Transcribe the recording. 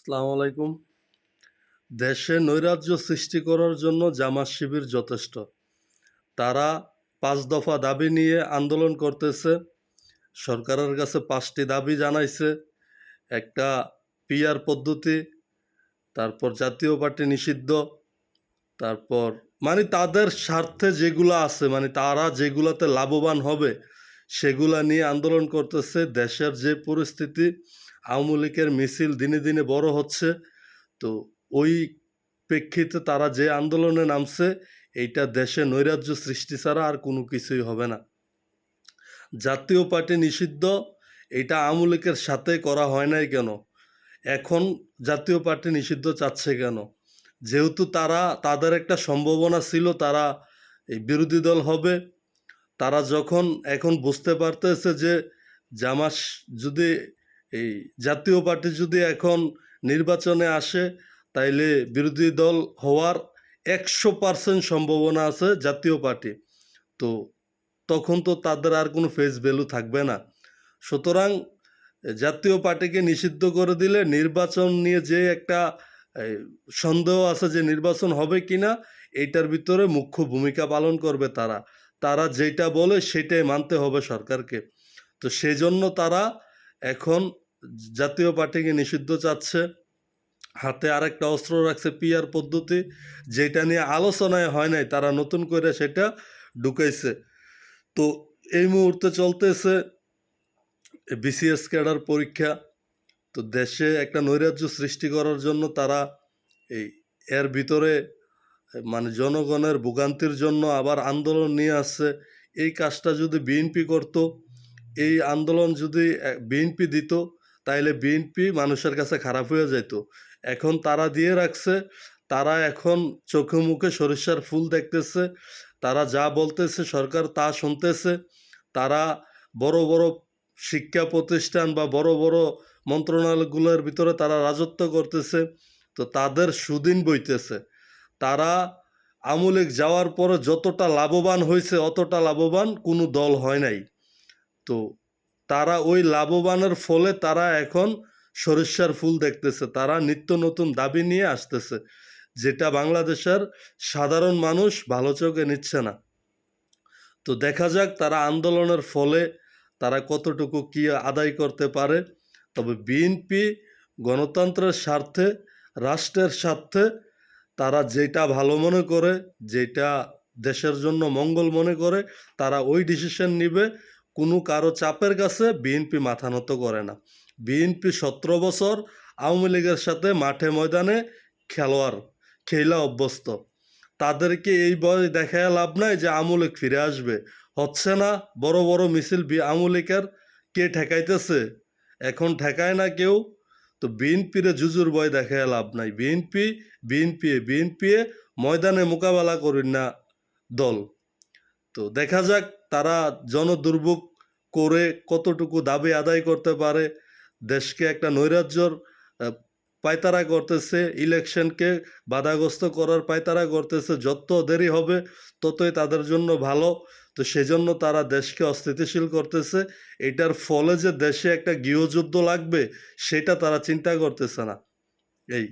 আসসালামু আলাইকুম। দেশে নৈরাজ্য সৃষ্টি করার জন্য জামাত শিবির যথেষ্ট। তারা ৫ দফা দাবি নিয়ে আন্দোলন করতেছে। সরকারের কাছে ৫টি দাবি জানাইছে। একটা পিআর পদ্ধতি, তারপর জাতীয় পার্টি নিষিদ্ধ, তারপর তাদের স্বার্থে যেগুলা আছে তারা যেগুলাতে লাভবান হবে সেগুলা নিয়ে আন্দোলন করতেছে। দেশের যে পরিস্থিতি, আওয়ামী লীগের মিছিল দিনে দিনে বড় হচ্ছে। তো ওই প্রেক্ষিতে তারা যে আন্দোলনে নামছে, এইটা দেশে নৈরাজ্য সৃষ্টি ছাড়া আর কোনো কিছুই হবে না। জাতীয় পার্টি নিষিদ্ধ, এটা আওয়ামী লীগের সাথে করা হয় নাই কেন? এখন জাতীয় পার্টি নিষিদ্ধ চাচ্ছে কেন? যেহেতু তাদের একটা সম্ভাবনা ছিল তারা এই বিরোধী দল হবে। তারা যখন এখন বুঝতে পারতেছে যে জামাত যদি এই জাতীয় পার্টি যদি এখন নির্বাচনে আসে, তাইলে বিরোধী দল হওয়ার ১০০% সম্ভাবনা আছে জাতীয় পার্টি। তো তখন তো তাদের আর কোনো ফেস ভ্যালু থাকবে না। সুতরাং জাতীয় পার্টিকে নিষিদ্ধ করে দিলে নির্বাচন নিয়ে যে একটা এই সন্দেহ আছে যে নির্বাচন হবে কিনা, এইটার ভিতরে মুখ্য ভূমিকা পালন করবে তারা। তারা যেটা বলে সেটাই মানতে হবে সরকারকে। তো সেজন্য তারা এখন জাতীয় পার্টিকে নিষিদ্ধ চাচ্ছে। হাতে আরেকটা অস্ত্র রাখছে পিআর পদ্ধতি, যেটা নিয়ে আলোচনায় হয় নাই, তারা নতুন করে সেটা ঢুকাইছে। তো এই মুহূর্তে চলতেছে বিসিএস ক্যাডার পরীক্ষা। তো দেশে একটা নৈরাজ্য সৃষ্টি করার জন্য তারা এর ভিতরে জনগণের ভোগান্তির জন্য আবার আন্দোলন নিয়ে আসছে। এই কাজটা যদি বিএনপি করত, এই আন্দোলন যদি বিএনপি দিত, তাইলে বিএনপি মানুষের কাছে খারাপ হয়ে যেত। এখন তারা দিয়ে রাখছে, তারা এখন চোখে মুখে সরিষার ফুল দেখতেছে। তারা যা বলতেছে সরকার তা শুনতেছে। তারা বড় বড় শিক্ষা প্রতিষ্ঠান বা বড় বড় মন্ত্রণালয়গুলোর ভিতরে তারা রাজত্ব করতেছে। তো তাদের সুদিন বইতেছে। তারা আওয়ামী লীগ যাওয়ার পরে যতটা লাভবান হয়েছে অতটা লাভবান কোনো দল হয় নাই। তো তারা ওই লাভবানের ফলে তারা এখন সরিষার ফুল দেখতেছে। তারা নিত্য নতুন দাবি নিয়ে আসতেছে, যেটা বাংলাদেশের সাধারণ মানুষ ভালো চোখে নিচ্ছে না। তো দেখা যাক তারা আন্দোলনের ফলে তারা কতটুকু কি আদায় করতে পারে। তবে বিএনপি গণতন্ত্রের স্বার্থে, রাষ্ট্রের স্বার্থে তারা যেটা ভালো মনে করে, যেটা দেশের জন্য মঙ্গল মনে করে, তারা ওই ডিসিশন নিবে। কোনো কারো চাপের কাছে বিএনপি মাথা নত করে না। বিএনপি 17 বছর আওয়ামী লীগের সাথে মাঠে ময়দানে খেলা অভ্যস্ত। তাদেরকে এই ভয় দেখায় লাভ নাই যে আওয়ামী লীগ ফিরে আসবে। হচ্ছে না। বড় বড় মিছিল আওয়ামী লীগের কে ঠেকাইতেছে? এখন ঠেকায় না কেউ। তো বিএনপিরে জুজুর ভয় দেখায় লাভ নাই। বিএনপি ময়দানে মোকাবেলা করেন না দল। তো দেখা যাক তারা জনদুর্ভোগ করে কতটুকু দাবি আদায় করতে পারে। দেশকে একটা নৈরাজ্যর পায়তারা করতেছে, ইলেকশনকে বাধাগ্রস্ত করার পায়তারা করতেছে। যত দেরি হবে ততই তাদের জন্য ভালো। তো সেজন্য তারা দেশকে অস্থিতিশীল করতেছে। এটার ফলে যে দেশে একটা গৃহযুদ্ধ লাগবে সেটা তারা চিন্তা করতেছে না। এই